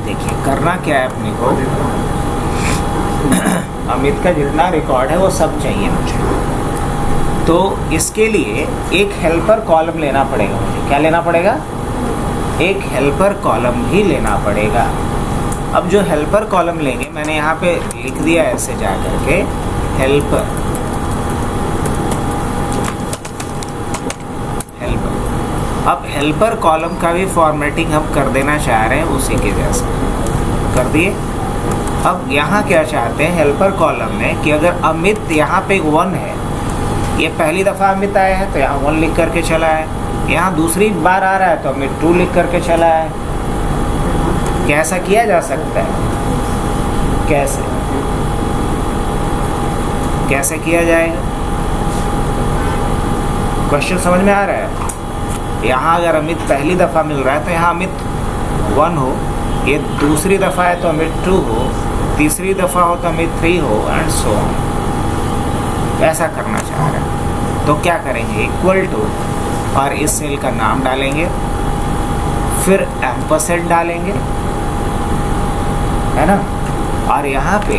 देखिए करना क्या है अपने को, अमित का जितना रिकॉर्ड है वो सब चाहिए मुझे। तो इसके लिए एक हेल्पर कॉलम लेना पड़ेगा मुझे। क्या लेना पड़ेगा? एक हेल्पर कॉलम भी लेना पड़ेगा। अब जो हेल्पर कॉलम लेंगे, मैंने यहाँ पे लिख दिया ऐसे जा करके हेल्पर। अब हेल्पर कॉलम का भी फॉर्मेटिंग हम कर देना चाह रहे हैं उसी के जैसा। कर दिए। अब यहाँ क्या चाहते हैं हेल्पर कॉलम में कि अगर अमित यहाँ पे 1 है, ये पहली दफ़ा अमित आया है तो यहाँ 1 लिख करके चला है, यहाँ दूसरी बार आ रहा है तो अमित 2 लिख करके चला है। क्या ऐसा किया जा सकता है? कैसे कैसे किया जाएगा? क्वेश्चन समझ में आ रहा है? यहाँ अगर अमित पहली दफ़ा मिल रहा है तो यहाँ अमित 1 हो, ये दूसरी दफ़ा है तो अमित 2 हो, तीसरी दफ़ा हो तो अमित 3 हो, एंड सो ऑन। ऐसा करना चाह रहे हैं तो क्या करेंगे? इक्वल टू और इस सेल का नाम डालेंगे, फिर एम्परसेंड डालेंगे, है ना। और यहाँ पे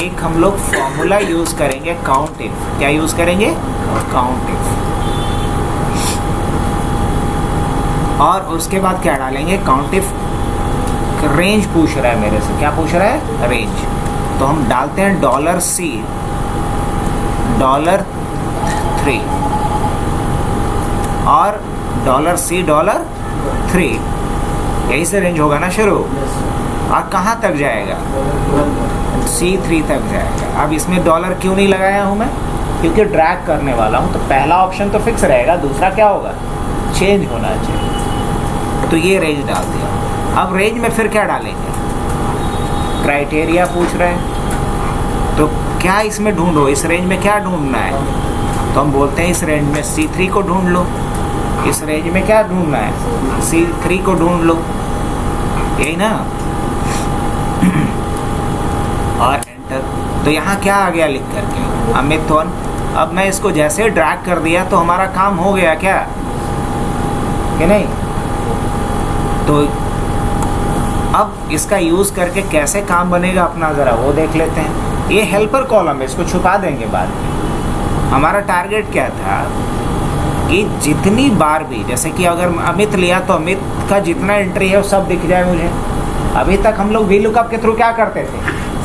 एक हम लोग फॉर्मूला यूज़ करेंगे काउंट इफ। क्या यूज़ करेंगे? Count if. और उसके बाद क्या डालेंगे? काउंट इफ रेंज पूछ रहा है मेरे से। क्या पूछ रहा है? रेंज। तो हम डालते हैं $C $3 और $C $3। यही से रेंज होगा ना शुरू। और कहाँ तक जाएगा? C3 तक जाएगा। अब इसमें डॉलर क्यों नहीं लगाया हूँ मैं? क्योंकि ड्रैग करने वाला हूँ, तो पहला ऑप्शन तो फिक्स रहेगा, दूसरा क्या होगा? चेंज होना चाहिए। तो ये रेंज डाल दिया। अब रेंज में फिर क्या डालेंगे? क्राइटेरिया पूछ रहे हैं, तो क्या इसमें ढूंढो? इस रेंज में क्या ढूंढना है? तो हम बोलते हैं इस रेंज में C3 को ढूंढ लो। इस रेंज में क्या ढूंढना है? C3 को ढूंढ लो। यही ना। और एंटर। तो यहाँ क्या आ गया लिख करके? अमित 1। अब मैं इसको जैसे ड्रैग कर दिया तो हमारा काम हो गया क्या? कि नहीं? तो अब इसका यूज़ करके कैसे काम बनेगा अपना ज़रा वो देख लेते हैं। ये हेल्पर कॉलम है, इसको छुपा देंगे बाद में। हमारा टारगेट क्या था कि जितनी बार भी, जैसे कि अगर अमित लिया तो अमित का जितना एंट्री है वो सब दिख जाए मुझे। अभी तक हम लोग VLOOKUP के थ्रू क्या करते थे?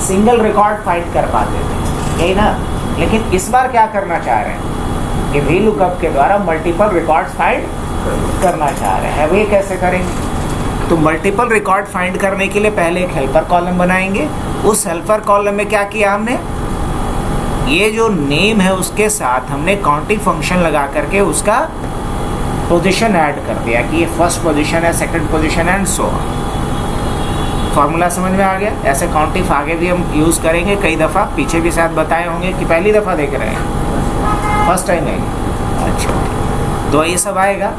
सिंगल रिकॉर्ड फाइंड कर पाते थे, यही ना। लेकिन इस बार क्या करना चाह रहे हैं कि VLOOKUP के द्वारा मल्टीपल रिकॉर्ड्स फाइंड करना चाह रहे हैं। अब ये कैसे करेंगे? तो मल्टीपल रिकॉर्ड फाइंड करने के लिए पहले एक हेल्पर कॉलम बनाएंगे। उस हेल्पर कॉलम में क्या किया हमने? ये जो नेम है उसके साथ हमने काउंटिंग फंक्शन लगा करके उसका पोजीशन ऐड कर दिया कि ये फर्स्ट पोजीशन है, सेकंड पोजीशन है, एंड सो ऑन। फॉर्मूला समझ में आ गया? ऐसे काउंटिंग आगे भी हम यूज़ करेंगे कई दफ़ा, पीछे भी शायद बताए होंगे कि पहली दफ़ा देख रहे हैं, फर्स्ट टाइम नहीं। अच्छा, तो ये सब आएगा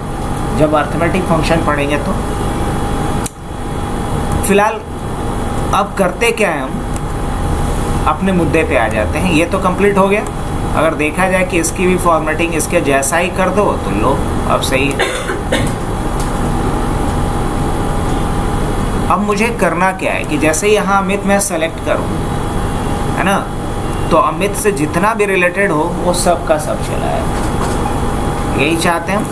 जब अर्थमेटिक फंक्शन पढ़ेंगे। तो फिलहाल अब करते क्या है, हम अपने मुद्दे पे आ जाते हैं। ये तो कंप्लीट हो गया। अगर देखा जाए कि इसकी भी फॉर्मेटिंग इसके जैसा ही कर दो तो लो अब सही है। अब मुझे करना क्या है कि जैसे यहाँ अमित मैं सेलेक्ट करूँ, है ना, तो अमित से जितना भी रिलेटेड हो वो सब का सब चला है। यही चाहते हैं हम।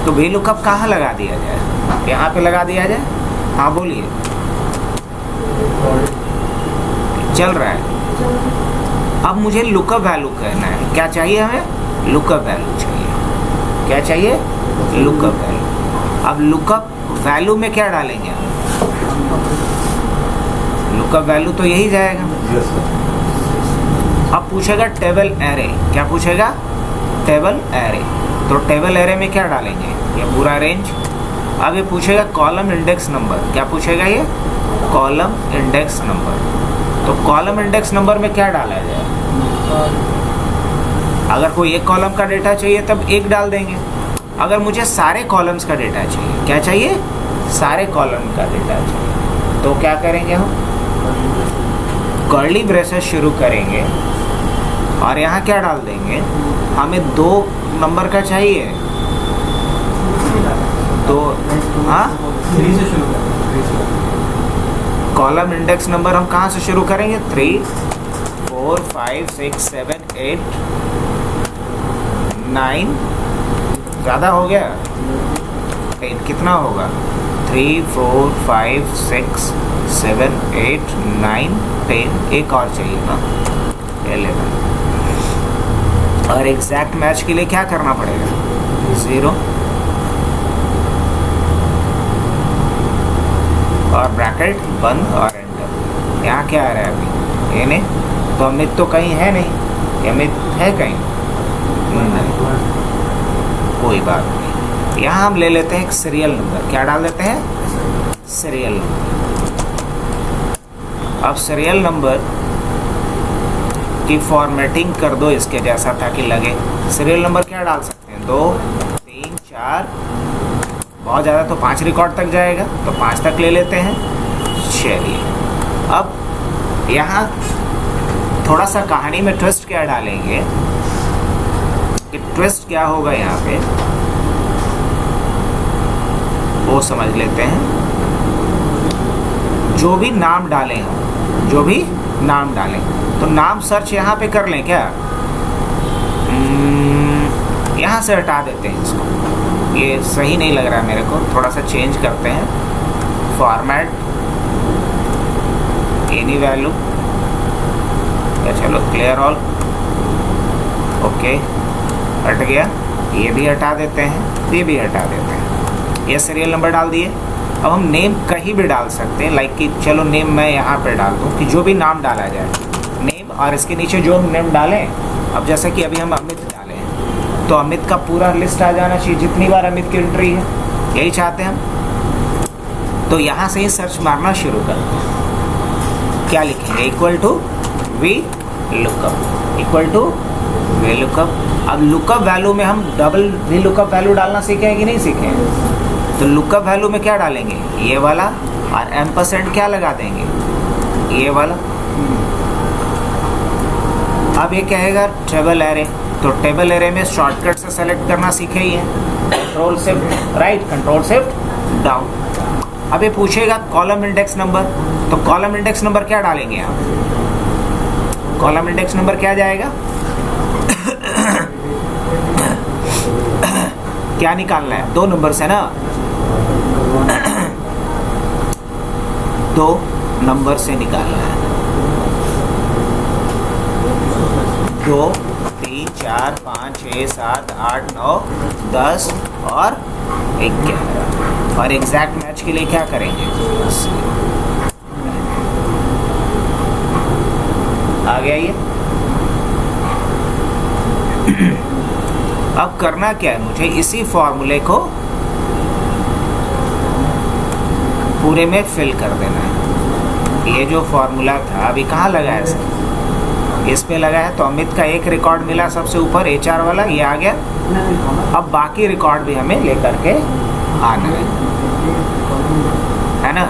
तो VLOOKUP कहाँ लगा दिया जाए? यहाँ पे लगा दिया जाए। हाँ बोलिए। चल रहा है। अब मुझे लुकअप वैल्यू कहना है। क्या चाहिए हमें? लुकअप वैल्यू चाहिए। क्या चाहिए? Lookup value. अब लुकअप वैल्यू में क्या डालेंगे? लुकअप वैल्यू तो यही जाएगा। अब पूछेगा टेबल एरे। क्या पूछेगा? Table array. तो टेबल एरे में क्या डालेंगे? ये पूरा रेंज। अब ये पूछेगा कॉलम इंडेक्स नंबर। क्या पूछेगा ये? Column index number. तो कॉलम इंडेक्स नंबर में क्या डाला जाए? अगर कोई एक कॉलम का डेटा चाहिए तब 1 डाल देंगे। अगर मुझे सारे कॉलम्स का डेटा चाहिए, क्या चाहिए? सारे कॉलम का डेटा चाहिए, तो क्या करेंगे हम? कर्ली ब्रेसेस शुरू करेंगे और यहाँ क्या डाल देंगे? हमें 2 नंबर का चाहिए तो हाँ कॉलम इंडेक्स नंबर हम कहाँ से शुरू करेंगे? 3, 4, 5, 6, 7, 8, 9। ज़्यादा हो गया? 8 कितना होगा? 3, 4, 5, 6, 7, 8, 9, 10। एक और चाहिए ना, 11। और एग्जैक्ट मैच के लिए क्या करना पड़ेगा? 0 और ब्रैकेट बंद और एंटर। यहाँ क्या आ रहा है अभी? ये नहीं तो अमित तो कहीं है नहीं, अमित है कहीं नहीं, कोई बात नहीं। यहाँ हम ले लेते हैं एक सीरियल नंबर। क्या डाल देते हैं? Serial number. अब सीरियल नंबर की फॉर्मेटिंग कर दो इसके जैसा ताकि लगे। सीरियल नंबर क्या डाल सकते हैं? 2, 3, 4, बहुत ज़्यादा तो 5 रिकॉर्ड तक जाएगा, तो 5 तक ले लेते हैं। चलिए, अब यहाँ थोड़ा सा कहानी में ट्विस्ट क्या डालेंगे कि ट्विस्ट क्या होगा यहाँ पे वो समझ लेते हैं। जो भी नाम डालें हम, जो भी नाम डालें, तो नाम सर्च यहाँ पे कर लें क्या? यहाँ से हटा देते हैं इसको, ये सही नहीं लग रहा है मेरे को, थोड़ा सा चेंज करते हैं। फॉर्मेट एनी वैल्यू, या चलो क्लियर ऑल, ओके हट गया। ये भी हटा देते हैं, ये भी हटा देते हैं। ये सीरियल नंबर डाल दिए। अब हम नेम कहीं भी डाल सकते हैं, लाइक कि चलो नेम मैं यहाँ पे डाल दूँ कि जो भी नाम डाला जाए नेम, और इसके नीचे जो नेम डालें। अब जैसे कि अभी हम अमित डालें तो अमित का पूरा लिस्ट आ जाना चाहिए, जितनी बार अमित की एंट्री है, यही चाहते हैं हम। तो यहाँ से ही सर्च मारना शुरू करते हैं। क्या लिखेंगे? Equal to V lookup, equal to V lookup. अब लुकअप वैल्यू में हम डबल वी लुकअप वैल्यू डालना सीखे हैं कि नहीं सीखे हैं? तो लुकअप वैल्यू में क्या डालेंगे? ये वाला, और एम्परसेंड क्या लगा देंगे? ये वाला। अब ये कहेगा टेबल एरे, तो टेबल एरे में शॉर्टकट से सेलेक्ट करना सीखे ही हैं। Control shift right, control shift down. अब ये पूछेगा कॉलम इंडेक्स नंबर, तो कॉलम इंडेक्स नंबर क्या डालेंगे आप? कॉलम इंडेक्स नंबर क्या जाएगा? क्या निकालना है? 2 नंबर से ना, 2 नंबर से निकालना है। 2, 3, 4, 5, 6, 7, 8, 9, 10 और 11। और एग्जैक्ट मैच के लिए क्या करेंगे? आ गया ये। अब करना क्या है? मुझे इसी फॉर्मूले को पूरे में फिल कर देना है। ये जो फॉर्मूला था अभी कहाँ लगा है सर? इस पे लगा है। तो अमित का एक रिकॉर्ड मिला सबसे ऊपर, HR वाला, ये आ गया। अब बाकी रिकॉर्ड भी हमें लेकर के आना है ना?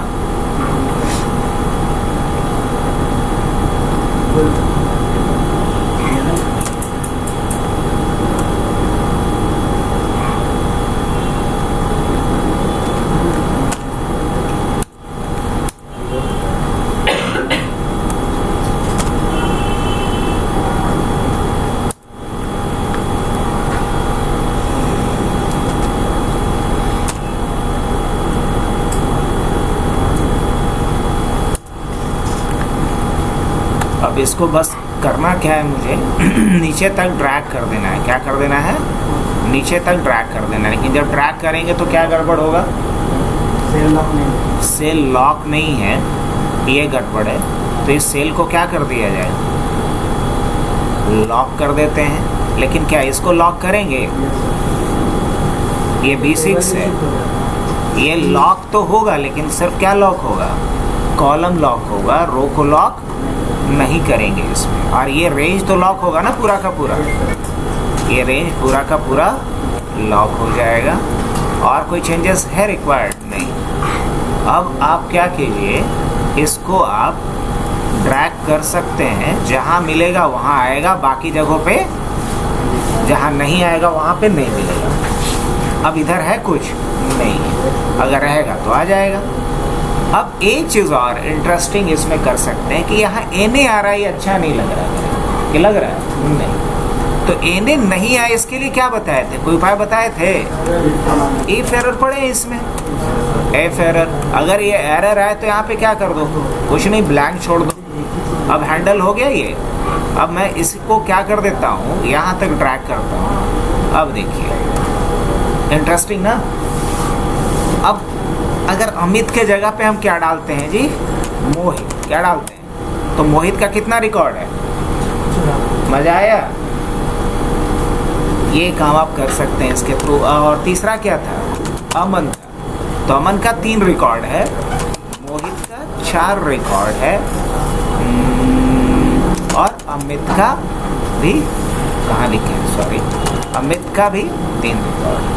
अब इसको बस करना क्या है मुझे? नीचे तक ड्रैग कर देना है। क्या कर देना है? नीचे तक ड्रैग कर देना है। लेकिन जब ड्रैग करेंगे तो क्या गड़बड़ होगा? सेल लॉक नहीं है, ये गड़बड़ है। तो इस सेल को क्या कर दिया जाए? लॉक कर देते हैं। लेकिन क्या इसको लॉक करेंगे? ये B6 है, ये लॉक तो होगा, लेकिन सिर्फ क्या लॉक होगा? कॉलम लॉक होगा, रो को लॉक नहीं करेंगे इसमें। और ये रेंज तो लॉक होगा ना पूरा का पूरा, ये रेंज पूरा का पूरा लॉक हो जाएगा। और कोई चेंजेस है रिक्वायर्ड? नहीं। अब आप क्या कीजिए, इसको आप ड्रैग कर सकते हैं, जहाँ मिलेगा वहाँ आएगा, बाकी जगहों पे जहाँ नहीं आएगा वहाँ पे नहीं मिलेगा। अब इधर है कुछ नहीं, अगर रहेगा तो आ जाएगा। अब एक चीज़ और इंटरेस्टिंग इसमें कर सकते हैं कि यहाँ NaRi अच्छा नहीं लग रहा है, कि लग रहा है नहीं, तो Na नहीं आए इसके लिए क्या बताए थे, कोई उपाय बताए थे? इफ एरर पड़े इसमें, एफ एरर, अगर ये एरर आए तो यहाँ पे क्या कर दो, कुछ नहीं, ब्लैंक छोड़ दो। अब हैंडल हो गया ये। अब मैं इसको क्या कर देता हूँ, यहाँ तक ड्रैग करता हूँ। अब देखिए इंटरेस्टिंग ना। अब अगर अमित के जगह पे हम क्या डालते हैं जी, मोहित, क्या डालते हैं, तो मोहित का कितना रिकॉर्ड है? मजा आया? ये काम आप कर सकते हैं इसके थ्रू। और तीसरा क्या था, अमन का, तो अमन का 3 रिकॉर्ड है, मोहित का 4 रिकॉर्ड है, और अमित का भी, कहाँ लिखे हैं, सॉरी, अमित का भी 3 रिकॉर्ड।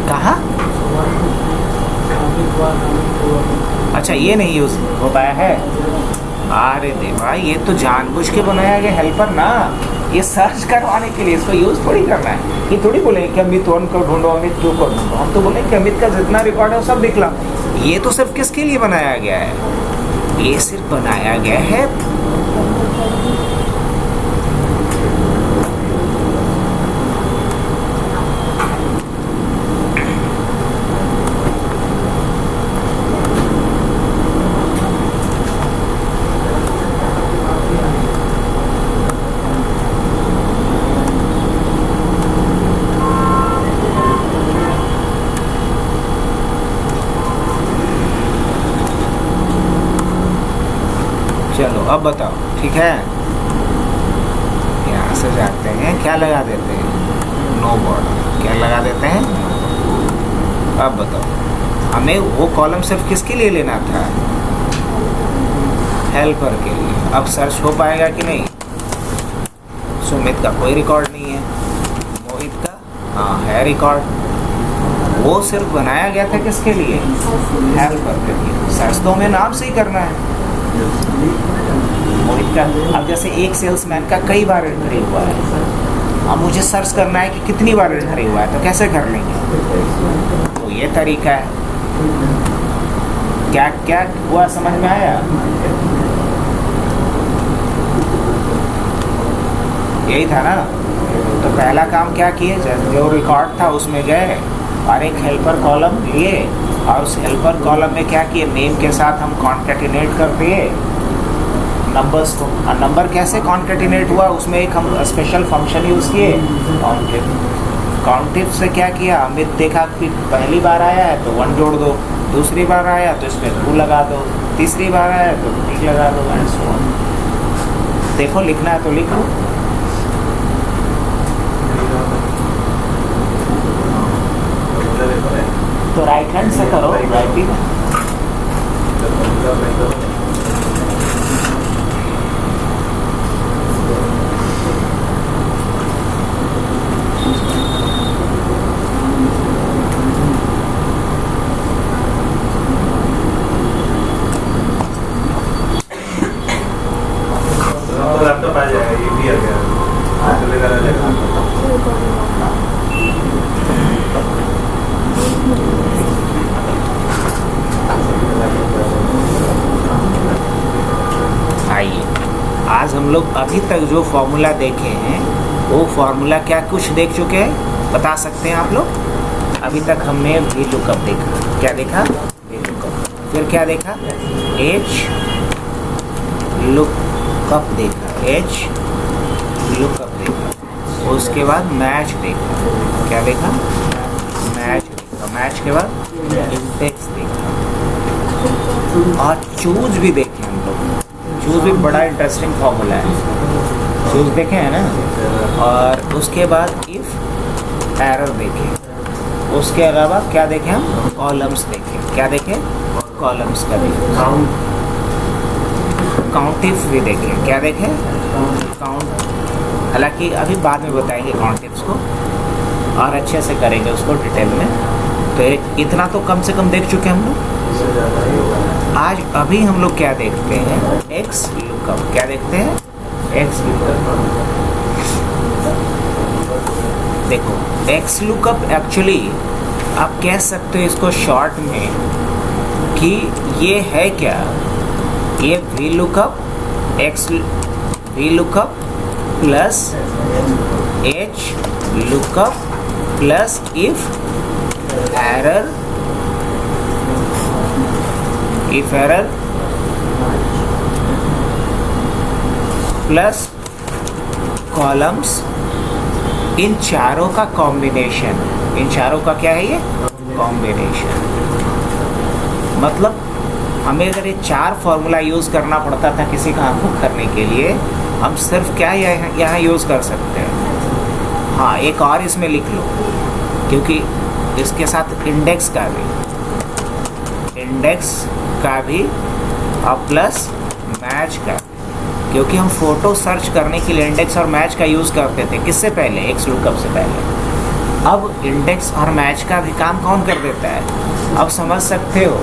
कहाँ? अच्छा ये नहीं यूज हो पाया है। अरे देवा, ये तो जानबूझ के बनाया गया हेल्पर ना, ये सर्च करवाने के लिए, इसको यूज थोड़ी करना है। ये थोड़ी बोले कि अमित 1 को ढूंढो, अमित 2 को ढूंढो, हम तो बोले कि अमित का जितना रिकॉर्ड है वो सब दिखला। ये तो सिर्फ किसके लिए बनाया गया है, ये सिर्फ बनाया गया है चलो अब बताओ, ठीक है, यहाँ से जाते हैं, क्या लगा देते हैं, नो बॉर्डर, क्या लगा देते हैं। अब बताओ, हमें वो कॉलम सिर्फ किसके लिए लेना था, हेल्पर के लिए। अब सर्च हो पाएगा कि नहीं? सुमित का कोई रिकॉर्ड नहीं है, मोहित का हाँ है रिकॉर्ड, वो सिर्फ बनाया गया था किसके लिए, हेल्पर के लिए। सर्च तो हमें नाम से ही करना है, मोहित का। अब जैसे एक सेल्समैन का कई बार एंट्री हुआ है, अब मुझे सर्च करना है कि कितनी बार एंट्री हुआ है, तो कैसे कर लेंगे, तो ये तरीका है। क्या क्या हुआ, समझ में आया? यही था ना। तो पहला काम क्या किए, जो रिकॉर्ड था उसमें गए और एक हेल्पर कॉलम लिए, और उस हेल्पर कॉलम में क्या किए, नेम के साथ हम कॉन्केटिनेट कर दिए नंबर्स को। और नंबर कैसे कॉन्केटिनेट हुआ, उसमें एक हम स्पेशल फंक्शन यूज़ किए, काउंटिव। काउंटिव से क्या किया, अमित देखा कि पहली बार आया है तो 1 जोड़ दो, दूसरी बार आया तो इसमें 2 लगा दो, तीसरी बार आया तो 3 लगा दो, एंड सो ऑन। देखो लिखना है तो लिखो। तो राइट हैंड से करो, राइटिंग। लैपटॉप आ जाएगा, ये भी आ गया, चलेगा रहेगा। आइए, आज हम लोग अभी तक जो फॉर्मूला देखे हैं वो फॉर्मूला क्या कुछ देख चुके हैं, बता सकते हैं आप लोग? अभी तक हमने वी लुकअप देखा, क्या देखा, वी लुकअप, फिर क्या देखा, एच लुकअप देखा, एच लुकअप देखा, उसके बाद मैच देखा, क्या देखा, मैच देखा, मैच के बाद इंडेक्स देखा, और चूज भी देखे हम लोग। चूज भी बड़ा इंटरेस्टिंग फॉर्मूला है, चूज देखे हैं ना। और उसके बाद इफ एरर देखे, उसके अलावा क्या देखें हम, कॉलम्स देखें, क्या देखें, कॉलम्स का देखें, काउंटिव भी देखें, क्या देखें, काउंट। हालांकि अभी बाद में बताएंगे काउंटिव्स को, और अच्छे से करेंगे उसको डिटेल में। तो इतना तो कम से कम देख चुके हम लोग। आज अभी हम लोग क्या देखते हैं, एक्स लुकअप, क्या देखते हैं, एक्स लुकअप। देखो एक्स लुकअप एक्चुअली आप कह सकते हो इसको शॉर्ट में कि ये है क्या, ये V lookup X V lookup plus H lookup plus if error plus columns, इन चारों का कॉम्बिनेशन। इन चारों का क्या है, ये कॉम्बिनेशन। मतलब हमें अगर ये 4 फॉर्मूला यूज़ करना पड़ता था किसी काम को करने के लिए, हम सिर्फ क्या यहाँ यूज़ कर सकते हैं। हाँ, एक और इसमें लिख लो, क्योंकि इसके साथ इंडेक्स का भी और प्लस मैच का, क्योंकि हम फ़ोटो सर्च करने के लिए इंडेक्स और मैच का यूज़ करते थे। किससे पहले, एक्स लुकअप से पहले। अब इंडेक्स और मैच का भी काम कौन कर देता है। अब समझ सकते हो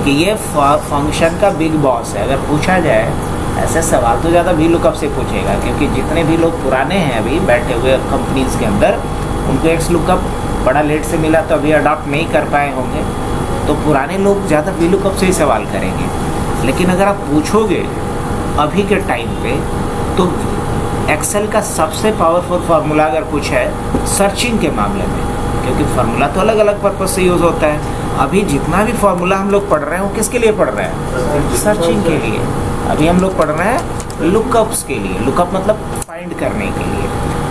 कि ये फंक्शन का बिग बॉस है। अगर पूछा जाए ऐसे सवाल तो ज़्यादा वी लुकअप से पूछेगा, क्योंकि जितने भी लोग पुराने हैं अभी बैठे हुए कंपनीज़ के अंदर, उनको एक्स लुकअप बड़ा लेट से मिला तो अभी अडॉप्ट नहीं कर पाए होंगे, तो पुराने लोग ज़्यादा वी लुकअप से ही सवाल करेंगे। लेकिन अगर आप पूछोगे अभी के टाइम पे, तो एक्सेल का सबसे पावरफुल फार्मूला अगर कुछ है सर्चिंग के मामले में, क्योंकि फार्मूला तो अलग अलग पर्पज से यूज़ होता है। अभी जितना भी फार्मूला हम लोग पढ़ रहे हैं वो किसके लिए पढ़ रहे हैं, सर्चिंग के लिए। अभी हम लोग पढ़ रहे हैं लुकअप्स के लिए। लुकअप मतलब फाइंड करने के लिए।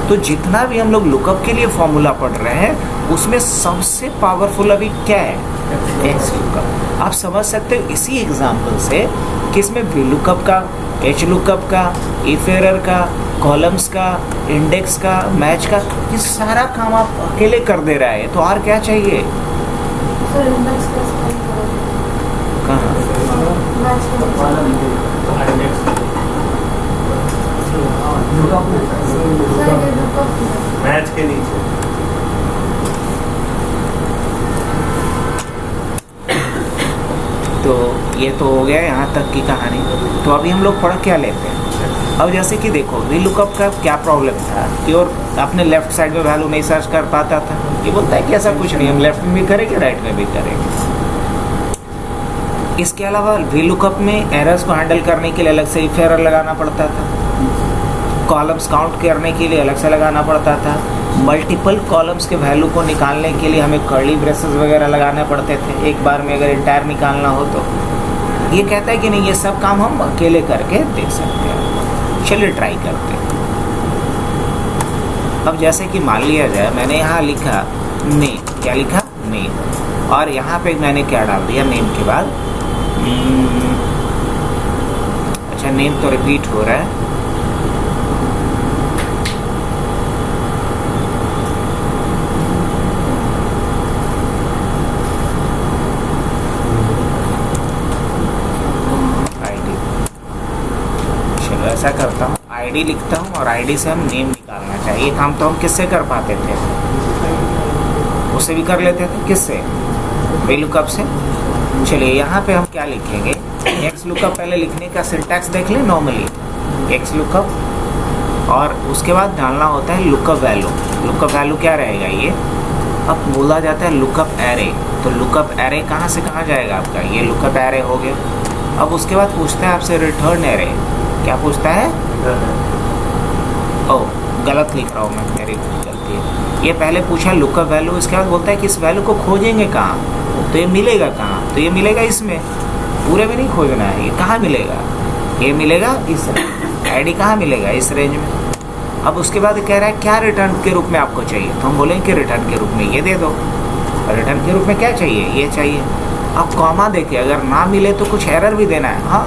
तो जितना भी हम लोग लुकअप के लिए फार्मूला पढ़ रहे हैं, उसमें सबसे पावरफुल अभी क्या है, एक्स लुकअप। आप समझ सकते हो इसी एग्जाम्पल से कि इसमें वी लुकअप का, एच लुकअप का, इफ एरर का, कॉलम्स का, इंडेक्स का, मैच का, ये सारा काम आप अकेले कर दे रहा है। तो और क्या चाहिए। कहाँ मैच के नीचे तो ये तो हो गया यहाँ तक की कहानी। तो अभी हम लोग पढ़ क्या लेते हैं। अब जैसे कि देखो वी लुकअप का क्या प्रॉब्लम था कि और अपने लेफ्ट साइड में वैल्यू नहीं सर्च कर पाता था। ये बोलता है कि ऐसा कुछ नहीं, हम लेफ्ट में भी करेंगे राइट में भी करेंगे। इसके अलावा वी लुकअप में एरर्स को हैंडल करने के लिए अलग से इफ एरर लगाना पड़ता था, कॉलम्स काउंट करने के लिए अलग से लगाना पड़ता था, मल्टीपल कॉलम्स के वैल्यू को निकालने के लिए हमें कर्ली ब्रेसेस वगैरह लगाने पड़ते थे एक बार में अगर इंटायर निकालना हो तो। ये कहता है कि नहीं, ये सब काम हम अकेले करके देख सकते हैं। चलिए ट्राई करते हैं। अब जैसे कि मान लिया जाए मैंने यहाँ लिखा नेम, क्या लिखा, नेम, और यहाँ पे मैंने क्या डाल दिया नेम के बाद, अच्छा नेम तो रिपीट हो रहा है, ऐसा करता हूँ आईडी लिखता हूँ और आईडी से हम नेम निकालना चाहिए। ये काम तो हम किससे कर पाते थे, उससे भी कर लेते थे, किससे, वी लुकअप से। चलिए यहाँ पे हम क्या लिखेंगे, एक्स लुकअप पहले लिखने का सिंटैक्स देख लें। नॉर्मली एक्स लुकअप और उसके बाद डालना होता है लुकअप वैल्यू। लुकअप वैल्यू क्या रहेगा, ये अब बोला जाता है लुकअप एरे। तो लुकअप एरे कहाँ से कहाँ जाएगा आपका, ये लुकअप एरे हो गया। अब उसके बाद पूछता है आपसे रिटर्न एरे, क्या पूछता है, ओह गलत लिख रहा हूँ मैं, मेरी गलती है। ये पहले पूछा लुकअप वैल्यू, इसके बाद बोलता है कि इस वैल्यू को खोजेंगे कहाँ, तो ये मिलेगा कहाँ, तो ये मिलेगा इसमें, पूरे में नहीं खोजना है। ये कहाँ मिलेगा, ये मिलेगा इस आईडी, कहाँ मिलेगा, इस रेंज में। अब उसके बाद कह रहा है क्या रिटर्न के रूप में आपको चाहिए, तो हम बोलेंगे कि रिटर्न के रूप में ये दे दो। रिटर्न के रूप में क्या चाहिए, ये चाहिए। अब कॉमा देके अगर ना मिले तो कुछ एरर भी देना है। हाँ,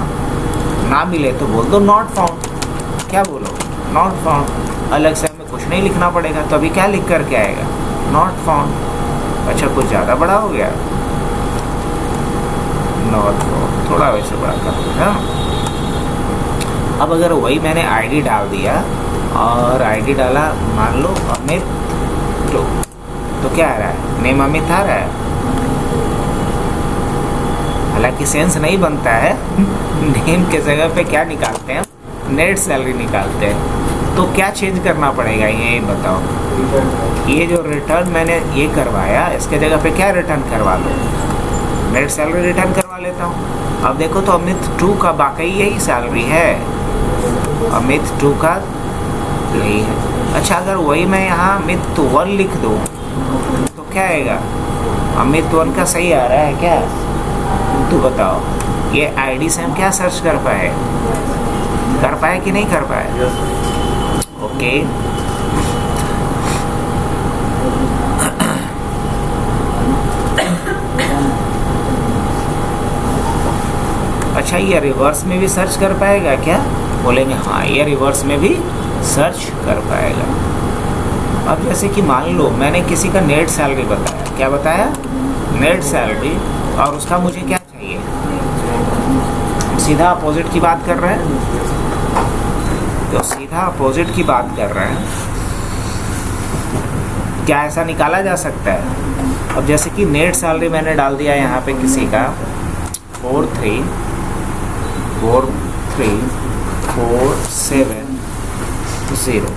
ना मिले तो बोल दो नॉट फाउंड, क्या बोलो, नॉट फाउंड। अलग से हमें कुछ नहीं लिखना पड़ेगा। तो अभी क्या लिख करके आएगा, नॉट फाउंड। अच्छा कुछ ज़्यादा बड़ा हो गया, नॉट फाउंड, थोड़ा वैसे बड़ा कर देना। अब अगर वही मैंने आईडी डाल दिया और आईडी डाला मान लो अमित, तो क्या आ रहा है, नेम अमित आ रहा है। हालांकि सेंस नहीं बनता है नेम के जगह पे क्या निकालते हैं, नेट सैलरी निकालते हैं। तो क्या चेंज करना पड़ेगा ये बताओ। ये जो रिटर्न मैंने ये करवाया, इसके जगह पे क्या रिटर्न करवा लो? नेट सैलरी रिटर्न करवा लेता हूँ। अब देखो तो अमित 2 का वाकई यही सैलरी है, अमित 2 का यही है। अच्छा, अगर वही मैं यहाँ अमित 1 लिख दूँ तो क्या आएगा? अमित 1 का सही आ रहा है क्या? तो बताओ, ये आईडी से हम क्या सर्च कर पाए कि नहीं कर पाए? ओके। अच्छा, ये रिवर्स में भी सर्च कर पाएगा क्या? बोलेंगे हाँ, ये रिवर्स में भी सर्च कर पाएगा। अब जैसे कि मान लो मैंने किसी का नेट सैलरी बताया, क्या बताया? नेट सैलरी, और उसका मुझे क्या चाहिए? सीधा अपोजिट की बात कर रहे हैं, तो सीधा अपोजिट की बात कर रहे हैं। क्या ऐसा निकाला जा सकता है? अब जैसे कि नेट सैलरी मैंने डाल दिया यहाँ पे किसी का 4343470।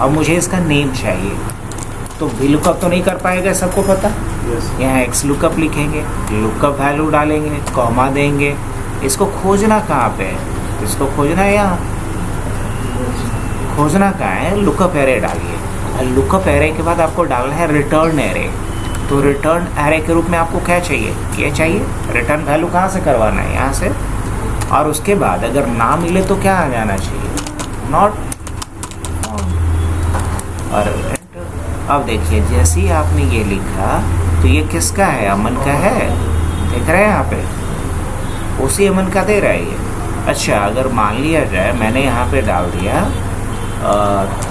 अब मुझे इसका नेम चाहिए, तो वी लुकअप तो नहीं कर पाएगा, सबको पता। यहाँ एक्स लुकअप लिखेंगे, लुकअप वैल्यू डालेंगे, कॉमा देंगे। इसको खोजना कहाँ पे है? इसको खोजना है यहाँ, खोजना कहाँ है? लुकअप एरे डालिए। लुकअप एरे के बाद आपको डालना है रिटर्न एरे। तो रिटर्न एरे के रूप में आपको क्या चाहिए? ये चाहिए। रिटर्न वैल्यू कहाँ से करवाना है? यहाँ से। और उसके बाद अगर ना मिले तो क्या आ जाना चाहिए? नॉट। और अब देखिए, जैसे ही आपने ये लिखा तो ये किसका है? अमन का है। देख रहे हैं यहाँ पे, उसी अमन का दे रहा है ये। अच्छा, अगर मान लिया जाए मैंने यहाँ पे डाल दिया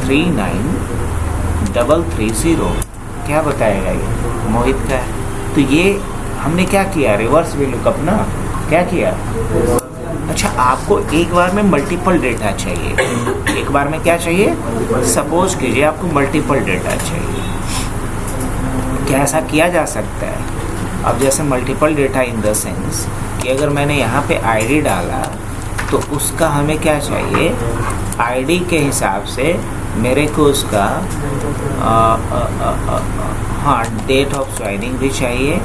39330, क्या बताएगा ये? मोहित का है। तो ये हमने क्या किया? रिवर्स वी लुकअप ना, क्या किया? अच्छा, आपको एक बार में मल्टीपल डेटा चाहिए। एक बार में क्या चाहिए? सपोज कीजिए आपको मल्टीपल डेटा चाहिए। क्या ऐसा किया जा सकता है? अब जैसे multiple data in the sense कि अगर मैंने यहाँ पे आईडी डाला तो उसका हमें क्या चाहिए? आईडी के हिसाब से मेरे को उसका हाँ, डेट ऑफ ज्वाइनिंग भी चाहिए,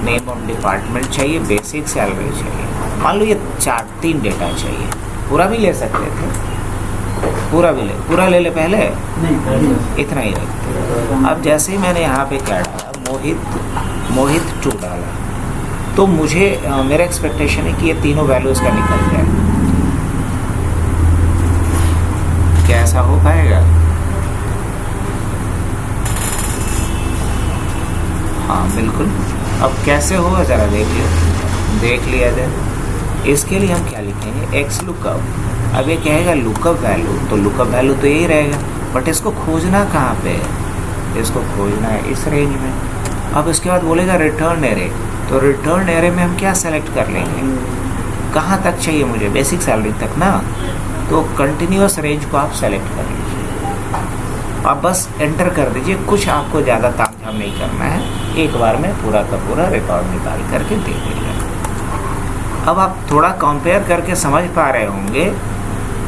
नेम ऑफ डिपार्टमेंट चाहिए, बेसिक सैलरी चाहिए। मान लो ये 4-3 डेटा चाहिए। पूरा भी ले सकते थे, पूरा ले ले पहले, इतना ही रखते। अब जैसे ही मैंने यहाँ पे क्या डाला, मोहित 2 डाला, तो मुझे मेरा एक्सपेक्टेशन है कि ये तीनों वैल्यूज़ का निकल जाए। क्या ऐसा हो पाएगा? हाँ बिल्कुल। अब कैसे होगा ज़रा देख लिया जाए। इसके लिए हम क्या लिखेंगे? X lookup. अब ये कहेगा लुकअप वैल्यू, तो लुकअप वैल्यू तो यही रहेगा, बट इसको खोजना कहाँ पे है? इसको खोजना है इस रेंज में। अब इसके बाद बोलेगा रिटर्न एरे, तो रिटर्न एरे में हम क्या सेलेक्ट कर लेंगे? कहाँ तक चाहिए मुझे? बेसिक सैलरी तक ना, तो कंटिन्यूअस रेंज को आप सेलेक्ट कर लीजिए। आप बस एंटर कर दीजिए, कुछ आपको ज़्यादा तामझाम नहीं करना है, एक बार में पूरा का पूरा रिकॉर्ड निकाल करके दे देगा। अब आप थोड़ा कंपेयर करके समझ पा रहे होंगे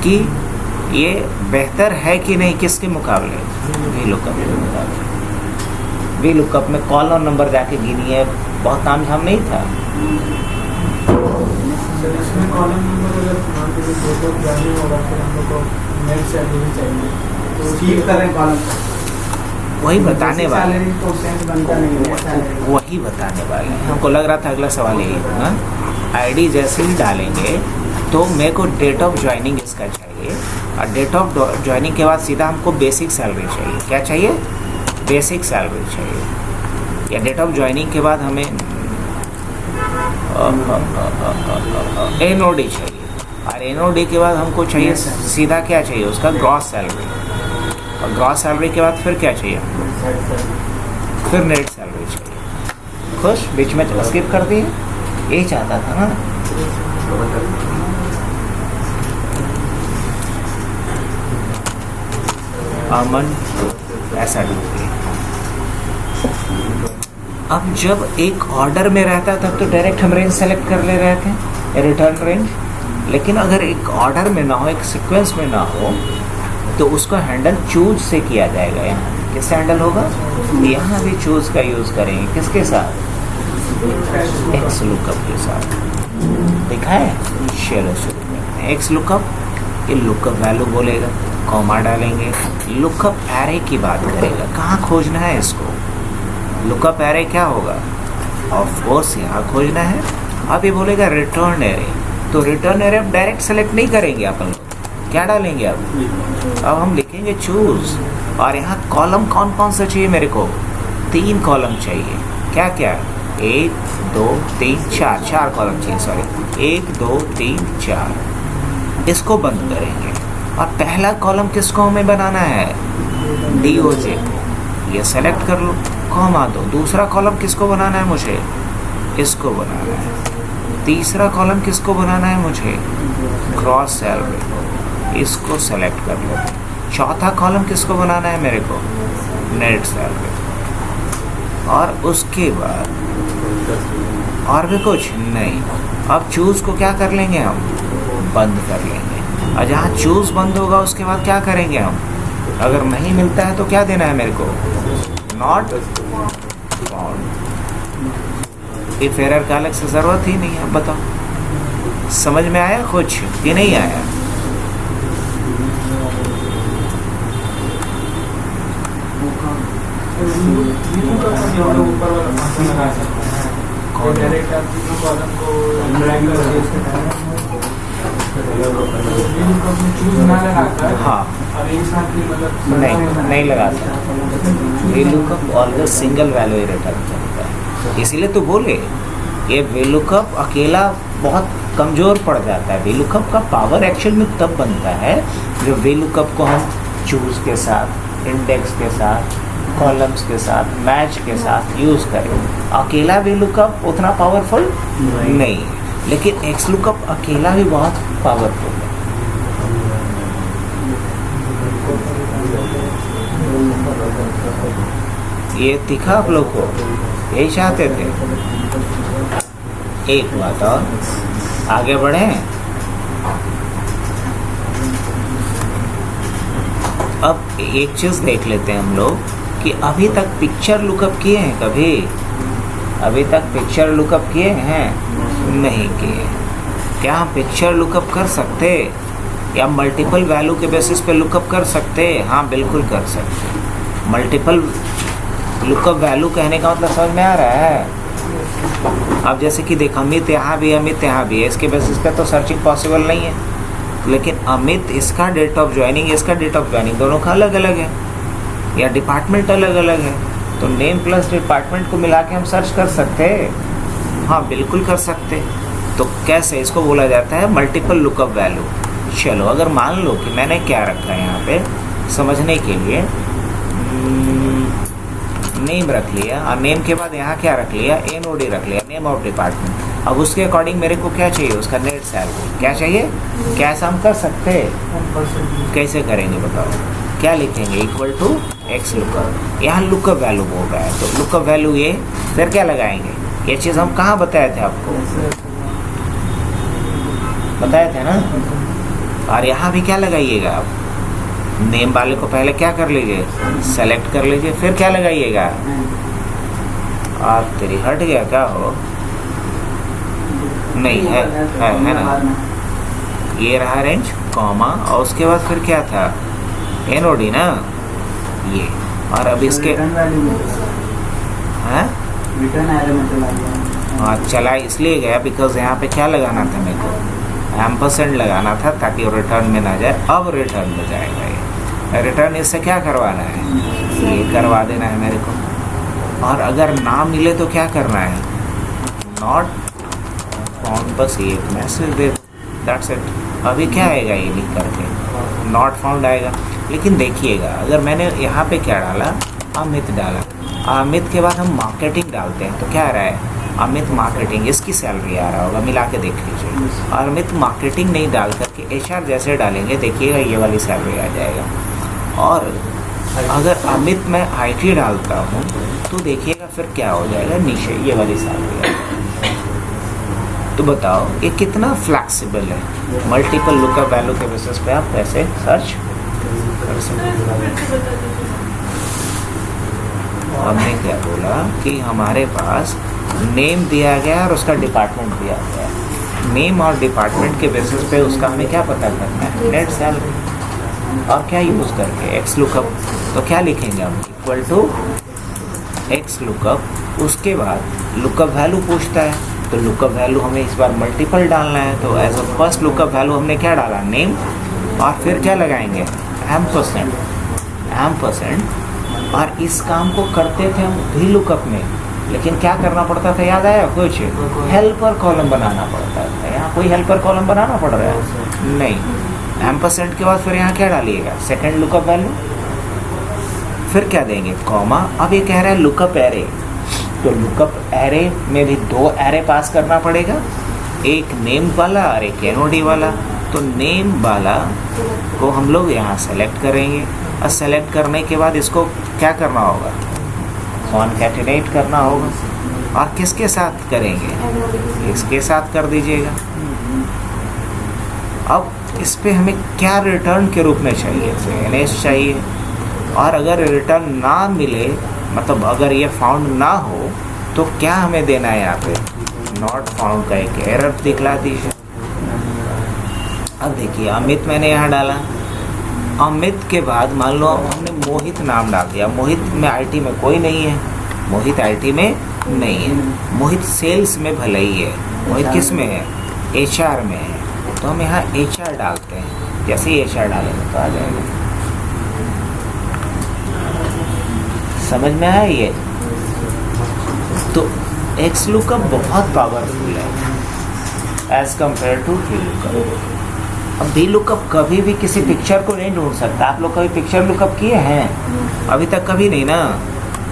कि ये बेहतर है कि नहीं, किसके मुकाबले? वी लुकअप के मुकाबले। वी लुकअप में कॉलम नंबर जाके गिनिए, बहुत तामझाम नहीं था। इसमें कॉलम नंबर अगर मान के फोटो वैल्यू होगा, फिर हम लोग को नेट सैलरी चाहिए, तो स्कीप करें कॉलम, वही बताने वाले, तो सेंस बनता नहीं है सैलरी। वही बताने वाले हैं। हमको लग रहा था अगला सवाल यही होगा। आईडी जैसे ही डालेंगे तो मेरे को डेट ऑफ ज्वाइनिंग इसका चाहिए, और डेट ऑफ ज्वाइनिंग के बाद सीधा हमको बेसिक सैलरी चाहिए। क्या चाहिए? बेसिक सैलरी चाहिए। या डेट ऑफ ज्वाइनिंग के बाद हमें एनओडी चाहिए, और एनओडी के बाद हमको चाहिए सीधा क्या चाहिए? उसका ग्रॉस सैलरी, और ग्रॉस सैलरी के बाद फिर क्या चाहिए? फिर नेट सैलरी चाहिए। खुश? बीच में स्किप कर दिए, यही चाहता था ना। अमन ऐसा ढूंढिए। अब जब एक ऑर्डर में रहता तब तो डायरेक्ट हम रेंज सेलेक्ट कर ले रहे थे, रिटर्न रेंज। लेकिन अगर एक ऑर्डर में ना हो, एक सीक्वेंस में ना हो, तो उसको हैंडल चूज से किया जाएगा। यहाँ किससे हैंडल होगा? यहाँ भी चूज का यूज़ करेंगे। किसके साथ? एक्स लुकअप के साथ। देखा है? चलो शुरू करते हैं। एक्स लुकअप, ये लुकअप वैल्यू बोलेगा, कॉमा डालेंगे, लुकअप एरे की बात करेगा। कहाँ खोजना है इसको? लुकअप एरे क्या होगा? ऑफ कोर्स यहाँ खोजना है। अब ये बोलेगा रिटर्न एरे, तो रिटर्न एरे अब डायरेक्ट सेलेक्ट नहीं करेंगे अपन लोग। क्या डालेंगे अब हम लिखेंगे चूज। और यहाँ कॉलम कौन कौन सा चाहिए मेरे को? 3 कॉलम चाहिए। क्या क्या? 1 2 3 4, 4 कॉलम चाहिए, सॉरी 1 2 3 4। इसको बंद करेंगे और पहला कॉलम किसको हमें बनाना है? DOJ को। ये सेलेक्ट कर लो, कॉमा दो। दूसरा कॉलम किसको बनाना है मुझे? इसको बनाना है। तीसरा कॉलम किसको बनाना है मुझे? ग्रॉस सैलरी को। इसको सेलेक्ट कर लो। चौथा कॉलम किसको बनाना है मेरे को? Net salary. और उसके बाद और भी कुछ नहीं। अब चूज को क्या कर लेंगे हम? बंद कर लेंगे। और जहाँ चूज बंद होगा उसके बाद क्या करेंगे हम? अगर नहीं मिलता है तो क्या देना है मेरे को? Not found. इफ एरर का अलग से ज़रूरत ही नहीं है। अब बताओ, समझ में आया कुछ कि नहीं आया? ऊपर वाला फंक्शन लगा सकते हैं। कौन? डायरेक्ट आप तीनों कॉलम को ड्रैग करके चूज ना लगाकर, हाँ, अब एक साथ ही मतलब नहीं लगा सकते। VLOOKUP ऑलवेज सिंगल वैल्यू ही रिटर्न करता है। इसीलिए तो बोले ये VLOOKUP अकेला बहुत कमज़ोर पड़ जाता है। VLOOKUP का पावर एक्चुअल में तब बनता है जब VLOOKUP को हम चूज के साथ, इंडेक्स के साथ, कॉलम्स के साथ, मैच के साथ यूज़ करें। अकेला VLOOKUP उतना पावरफुल नहीं है, लेकिन XLOOKUP अकेला भी बहुत पावरफुल है। ये दिखा आप लोग को? यही चाहते थे। एक बात और, आगे बढ़े। अब एक चीज़ देख लेते हैं हम लोग कि अभी तक पिक्चर लुकअप किए हैं कभी? अभी तक पिक्चर लुकअप किए हैं? नहीं किए। क्या हम पिक्चर लुकअप कर सकते या मल्टीपल वैल्यू के बेसिस पे लुकअप कर सकते? हाँ, बिल्कुल कर सकते। मल्टीपल लुकअप वैल्यू कहने का मतलब समझ में आ रहा है? अब जैसे कि देख, अमित यहाँ भी, अमित यहाँ भी है, इसके बेसिस पे तो सर्चिंग पॉसिबल नहीं है। लेकिन अमित, इसका डेट ऑफ ज्वाइनिंग, इसका डेट ऑफ ज्वाइनिंग दोनों का अलग अलग है, या डिपार्टमेंट अलग अलग है, तो नेम प्लस डिपार्टमेंट को मिला के हम सर्च कर सकते हैं। हाँ, बिल्कुल कर सकते। तो कैसे? इसको बोला जाता है मल्टीपल लुकअप वैल्यू। चलो, अगर मान लो कि मैंने क्या रखा है यहाँ पे समझने के लिए, नेम रख लिया, और नेम के बाद यहाँ क्या रख लिया? NOD रख लिया, नेम ऑफ डिपार्टमेंट। अब उसके अकॉर्डिंग मेरे को क्या चाहिए? उसका नेट सैलरी क्या चाहिए? क्या ऐसा हम कर सकते हैं? कैसे करेंगे बताओ? क्या लिखेंगे? Equal to X lookup. यहाँ लुकअप वैल्यू बोल रहा है, तो लुकअप वैल्यू ये, फिर क्या लगाएंगे? ये चीज़ हम कहाँ बताए थे आपको? बताए थे ना? और यहाँ भी क्या लगाइएगा आप? नेम वाले को पहले क्या कर लीजिए? सेलेक्ट कर लीजिए, फिर क्या लगाइएगा? आप तेरी हट गया क्या हो? नहीं है ना? ये रहा रेंज, कॉमा, और उसके बाद फिर क्या था? NOD ना ये। और अब इसके हैं? हाँ, चला इसलिए गया बिकॉज यहाँ पे क्या लगाना था मेरे को? एम्परसेंड लगाना था ताकि वो रिटर्न में ना जाए। अब रिटर्न में जाएगा ये। रिटर्न इससे क्या करवाना है? ये करवा देना है मेरे को। और अगर ना मिले तो क्या करना है? नॉट फाउंड, बस ये एक मैसेज दे, दैट्स इट। अभी क्या आएगा ये लिख करके? नॉट फाउंड आएगा। लेकिन देखिएगा, अगर मैंने यहाँ पे क्या डाला? अमित डाला। अमित के बाद हम मार्केटिंग डालते हैं तो क्या आ रहा है? अमित मार्केटिंग, इसकी सैलरी आ रहा होगा, मिला के देख लीजिए। और अमित मार्केटिंग नहीं डाल करके HR जैसे डालेंगे, देखिएगा ये वाली सैलरी आ जाएगा। और अगर अमित मैं IT डालता हूँ तो देखिएगा फिर क्या हो जाएगा? नीचे ये वाली सैलरी आ जाएगी। तो बताओ ये कितना फ्लैक्सिबल है। मल्टीपल लुकअप वैल्यू के बेसिस पे आप कैसे सर्च कर सकते। हमने क्या बोला कि हमारे पास नेम दिया गया और उसका डिपार्टमेंट दिया गया है। नेम और डिपार्टमेंट के बेसिस पे उसका हमें क्या पता करना है, नेट सैलरी। और क्या यूज़ करके एक्स लुकअप, तो क्या लिखेंगे हम, इक्वल टू एक्स लुकअप। उसके बाद लुकअप वैल्यू पूछता है, तो लुकअप वैल्यू हमें इस बार मल्टीपल डालना है, तो as a first lookup value हमने क्या डाला, नेम, और फिर क्या लगाएंगे, एम्परसेंड। और इस काम को करते थे हम भी लुकअप में, लेकिन क्या करना पड़ता था, याद आया, कुछ हेल्पर कॉलम बनाना पड़ता था। यहाँ कोई हेल्पर कॉलम बनाना पड़ रहा है नहीं। एम्परसेंड के बाद फिर यहाँ क्या डालिएगा, सेकंड लुकअप वैल्यू, फिर क्या देंगे, कॉमा। अब ये कह रहा है लुकअप एरे, तो लुकअप एरे में भी दो एरे पास करना पड़ेगा, एक नेम वाला और एक एनओडी वाला। तो नेम वाला को हम लोग यहाँ सेलेक्ट करेंगे, और सेलेक्ट करने के बाद इसको क्या करना होगा, कॉनकैटिनेट करना होगा। और किसके साथ करेंगे, इसके साथ कर दीजिएगा। अब इस पे हमें क्या रिटर्न के रूप में चाहिए, एनएस चाहिए। और अगर रिटर्न ना मिले, मतलब अगर ये फाउंड ना हो, तो क्या हमें देना है, यहाँ पे नॉट फाउंड का एक एरर दिखला दीजिए। अब देखिए अमित मैंने यहाँ डाला, अमित के बाद मान लो हमने मोहित नाम डाल दिया। मोहित में आईटी में कोई नहीं है, मोहित आईटी में नहीं है, मोहित सेल्स में भले ही है, मोहित किस में है, एचआर में है। तो हम यहाँ एचआर डालते हैं, जैसे ही एचआर डालेंगे तो आ जाएगा। समझ में आया ये? तो एक्स लुकअप बहुत पावरफुल है as compare to V lookup. अब वी लुकअप कभी भी किसी पिक्चर को नहीं ढूंढ सकता। आप लोग कभी पिक्चर लुकअप किए हैं? अभी तक कभी नहीं ना।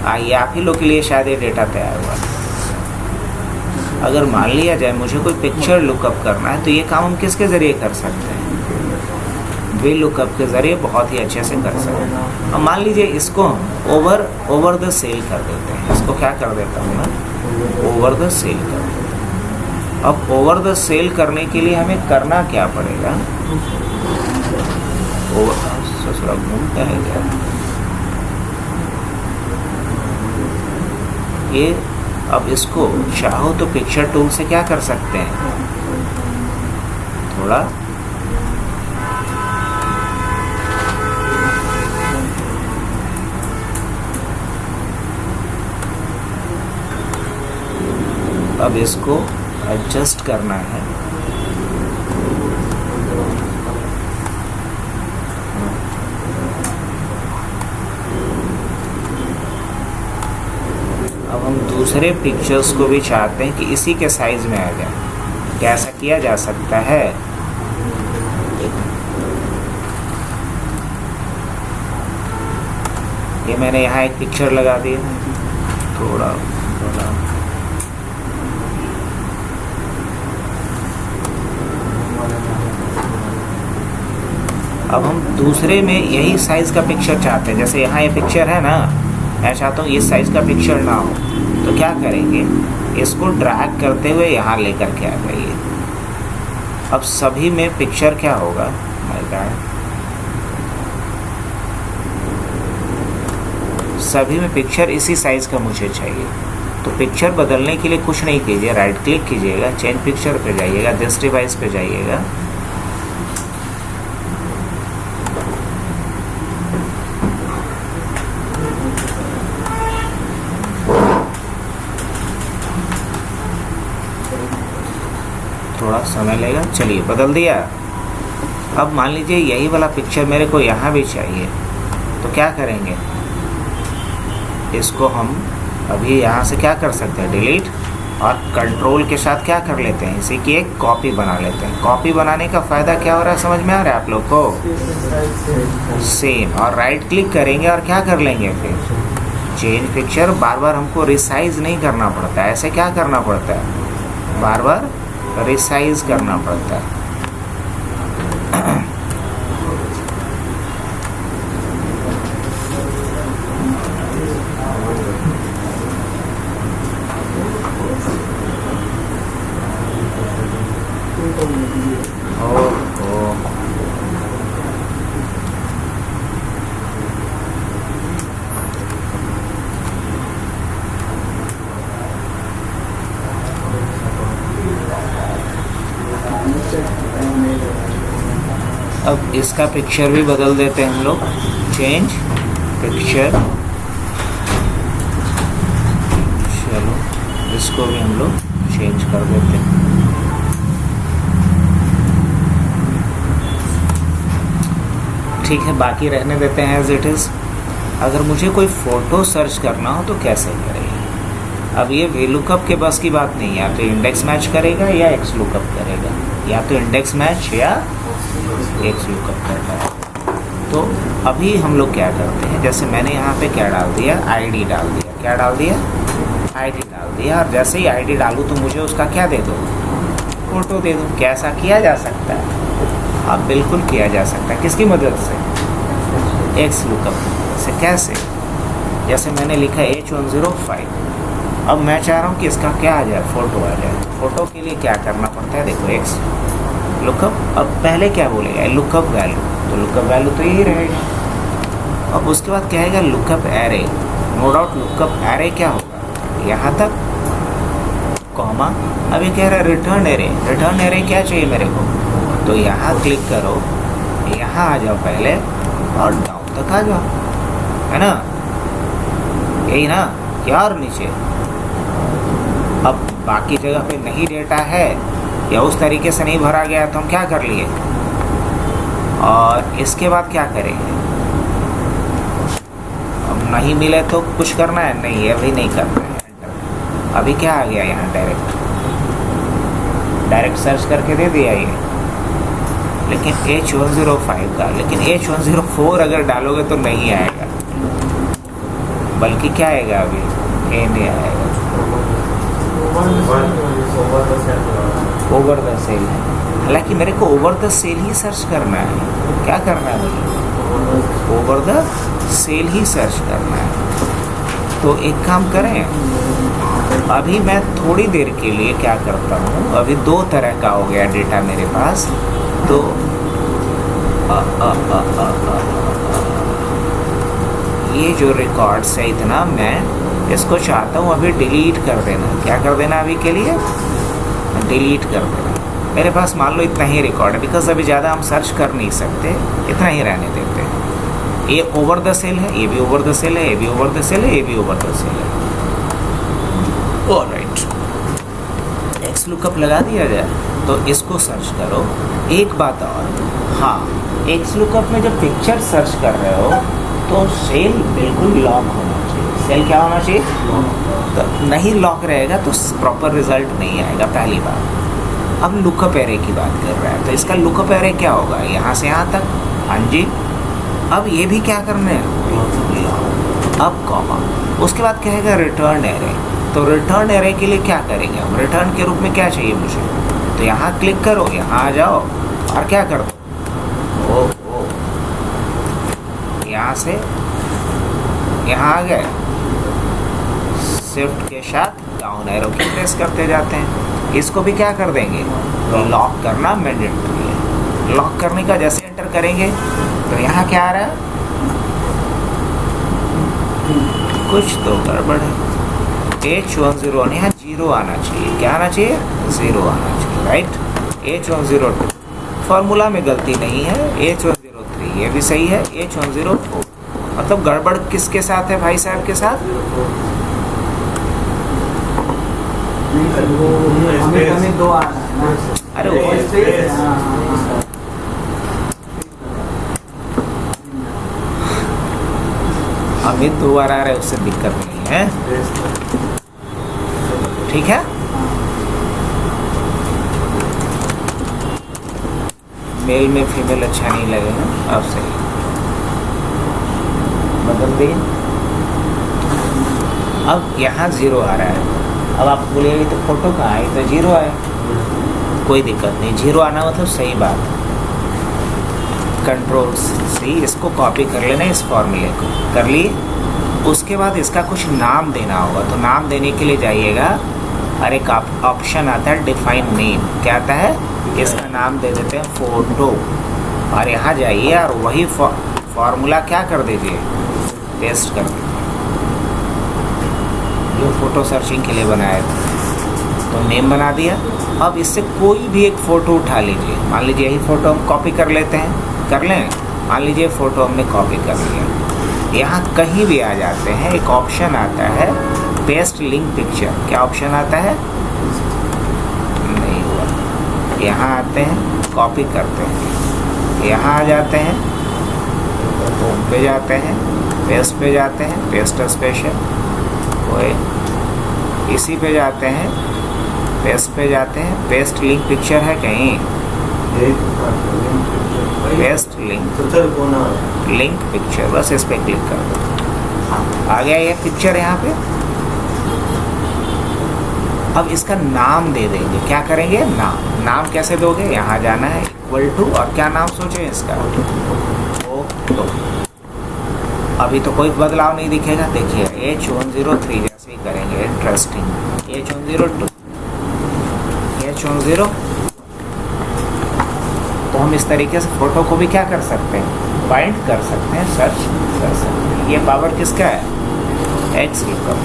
आइए आप ही लोग के लिए शायद ये डेटा तैयार हुआ। अगर मान लिया जाए मुझे कोई पिक्चर लुकअप करना है, तो ये काम हम किसके ज़रिए कर सकते हैं, वी लुकअप के ज़रिए बहुत ही अच्छे से कर सकते हैं। अब मान लीजिए इसको हम ओवर द सेल कर देते हैं। इसको क्या कर देता हूँ मैं, ओवर द सेल कर देता हूँ। अब ओवर द सेल करने के लिए हमें करना क्या पड़ेगा, ससुरा घूमता है क्या ये। अब इसको चाहो तो पिक्चर टूल से क्या कर सकते हैं, थोड़ा अब इसको एडजस्ट करना है। अब हम दूसरे पिक्चर्स को भी चाहते हैं कि इसी के साइज में आ जाए। क्या ऐसा किया जा सकता है? ये मैंने यहाँ एक पिक्चर लगा दिया, थोड़ा अब हम दूसरे में यही साइज़ का पिक्चर चाहते हैं। जैसे यहाँ ये पिक्चर है ना, मैं चाहता हूँ इस साइज़ का पिक्चर ना हो, तो क्या करेंगे, इसको ड्रैग करते हुए यहाँ लेकर के आ जाइए। अब सभी में पिक्चर क्या होगा, सभी में पिक्चर इसी साइज़ का मुझे चाहिए। तो पिक्चर बदलने के लिए कुछ नहीं कीजिए, राइट क्लिक कीजिएगा, चेंज पिक्चर पे जाइएगा, दिस डिवाइस पे जाइएगा, थोड़ा समय लेगा। चलिए बदल दिया। अब मान लीजिए यही वाला पिक्चर मेरे को यहाँ भी चाहिए, तो क्या करेंगे, इसको हम अभी यहाँ से क्या कर सकते हैं, डिलीट, और कंट्रोल के साथ क्या कर लेते हैं, इसी की एक कॉपी बना लेते हैं। कॉपी बनाने का फ़ायदा क्या हो रहा है, समझ में आ रहा है आप लोग को? सेम, और राइट क्लिक करेंगे और क्या कर लेंगे, फिर चेंज पिक्चर। बार बार हमको रिसाइज नहीं करना पड़ता है, ऐसे क्या करना पड़ता है, बार बार रिसाइज करना पड़ता है। अब इसका पिक्चर भी बदल देते हैं हम लोग, चेंज पिक्चर। चलो इसको भी हम लोग चेंज कर देते हैं। ठीक है, बाकी रहने देते हैं एज इट इज़। अगर मुझे कोई फ़ोटो सर्च करना हो तो कैसे करेगा? अब ये VLOOKUP के बस की बात नहीं, या तो इंडेक्स मैच करेगा या XLOOKUP करेगा, या तो इंडेक्स मैच या XLOOKUP करता है। तो अभी हम लोग क्या करते हैं, जैसे मैंने यहाँ पे क्या डाल दिया, ID डाल दिया। क्या डाल दिया? ID डाल दिया। और जैसे ही ID डालूँ तो मुझे उसका क्या दे दो? फ़ोटो दे दो। कैसा किया जा सकता है? अब बिल्कुल किया जा सकता है। किसकी मदद से? XLOOKUP से। कैसे? जैसे मैंने लिखा H105। अब मैं चाह रहा हूँ कि इसका क्या आ जाए, फ़ोटो आ जाए। फ़ोटो के लिए क्या करना पड़ता है? देखो XLOOKUP। अब पहले क्या बोलेगा? Lookup value. तो लुकअप वैल्यू तो यही रहेगा। अब उसके बाद क्या आएगा? Lookup array. No doubt lookup array क्या होगा? यहाँ तक कॉमा। अब ये कह रहा है रिटर्न एरे। रिटर्न एरे क्या चाहिए मेरे को? तो यहाँ क्लिक करो, यहाँ आ जाओ पहले और डाउन तक आ जाओ, है ना? यही ना? क्या और नीचे? अब बाकी जगह पे नहीं डेटा है या उस तरीके से नहीं भरा गया तो हम क्या कर लिए? और इसके बाद क्या करेंगे? अब नहीं मिले तो कुछ करना है? नहीं, अभी नहीं करना है। अभी क्या आ गया यहाँ? डायरेक्ट सर्च करके दे दिया ये। लेकिन H105 का, लेकिन H104 अगर डालोगे तो नहीं आएगा, बल्कि क्या आएगा? अभी ए नहीं आएगा, ओवर द सेल है। हालांकि मेरे को ओवर द सेल ही सर्च करना है। क्या करना है मुझे? ओवर द सेल ही सर्च करना है। तो एक काम करें, अभी मैं थोड़ी देर के लिए क्या करता हूँ, अभी दो तरह का हो गया डेटा मेरे पास। तो ये जो रिकॉर्ड्स है इतना, मैं इसको चाहता हूँ अभी डिलीट कर देना। क्या कर देना? अभी के लिए डिलीट कर देना। मेरे पास मान लो इतना ही रिकॉर्ड है, बिकॉज अभी ज़्यादा हम सर्च कर नहीं सकते, इतना ही रहने देते हैं। ये ओवर द सेल है, ये भी ओवर द सेल है, ये भी ओवर द सेल है, ये भी ओवर द सेल है। ऑलराइट, XLOOKUP लगा दिया जाए तो इसको सर्च करो। एक बात और, हाँ, XLOOKUP में जब पिक्चर सर्च कर रहे हो तो सेल बिल्कुल लॉक होना चाहिए। सेल क्या होना चाहिए? तो नहीं लॉक रहेगा तो प्रॉपर रिजल्ट नहीं आएगा, पहली बात। अब लुकअप एरे की बात कर रहा है तो इसका लुकअप एरे क्या होगा? यहाँ से यहाँ तक। हाँ जी। अब ये भी क्या करना है? अब कॉमा, उसके बाद कहेगा रिटर्न एरे। तो रिटर्न एरे के लिए क्या करेंगे हम? रिटर्न के रूप में क्या चाहिए मुझे? तो यहाँ क्लिक करो, यहाँ आ जाओ और क्या कर दो? यहाँ से यहाँ आ गए, शिफ्ट के साथ डाउन एरो की प्रेस करते जाते हैं। इसको भी क्या कर देंगे? लॉक करना मैंडेटरी है। लॉक करने का जैसे एंटर करेंगे तो यहाँ क्या आ रहा है? कुछ तो गड़बड़ है। H101, यहाँ 0 आना चाहिए। क्या आना चाहिए? 0 आना चाहिए, राइट। H102 फॉर्मूला में गलती नहीं है। H103 ये भी सही है। H104 मतलब गड़बड़ किसके साथ है भाई साहब के साथ? हमें दो आ रहा है ना। अरे वो हमें 2 बार आ रहा है, उससे दिक्कत नहीं है, ठीक है। मेल में फीमेल अच्छा नहीं लगेगा, अब सही बदल दें। अब यहाँ 0 आ रहा है। अब आप बोलिए तो फोटो कहाँ है? तो 0 आए, कोई दिक्कत नहीं। 0 आना मतलब सही बात। कंट्रोल सी इसको कॉपी कर लेना, इस फॉर्मूले को कर लिए। उसके बाद इसका कुछ नाम देना होगा, तो नाम देने के लिए जाइएगा और एक ऑप्शन आता है डिफाइन नेम। क्या आता है? इसका नाम दे देते हैं फ़ोटो, और यहाँ जाइए और वही फॉर्मूला क्या कर दीजिए? पेस्ट कर दीजिए, जो फ़ोटो सर्चिंग के लिए बनाया था। तो नेम बना दिया। अब इससे कोई भी एक फ़ोटो उठा लीजिए। मान लीजिए यही फ़ोटो हम कॉपी कर लेते हैं, कर लें। मान लीजिए फ़ोटो हमने कॉपी कर लिया, यहाँ कहीं भी आ जाते हैं, एक ऑप्शन आता है पेस्ट लिंक पिक्चर। क्या ऑप्शन आता है? नहीं हुआ। यहाँ आते हैं, कॉपी करते हैं, यहाँ आ जाते हैं, होम पे जाते हैं, पेस्ट पे जाते हैं, पेस्ट स्पेशल, ओए इसी पे जाते हैं, पेस्ट पे जाते हैं, पेस्ट लिंक पिक्चर है कहीं, पेस्ट लिंक पिक्चर, बस इस पे क्लिक कर दो। हाँ, आ गया ये पिक्चर यहाँ पे। अब इसका नाम दे देंगे। क्या करेंगे? नाम कैसे दोगे? यहाँ जाना है, इक्वल टू, और क्या नाम सोचे इसका? फोटो। अभी तो कोई बदलाव नहीं दिखेगा। देखिए H103 जैसे ही करेंगे, इंटरेस्टिंग। H102, H10, तो हम इस तरीके से फ़ोटो को भी क्या कर सकते हैं? बाइंड कर सकते हैं, सर्च कर सकते हैं। ये पावर किसका है? X lookup.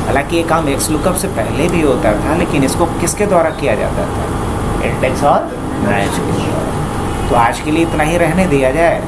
हालांकि ये काम एक्स लुकअप से पहले भी होता था, लेकिन इसको किसके द्वारा किया जाता था? इंडेक्स और मैच के द्वारा। तो आज के लिए इतना ही रहने दिया जाए।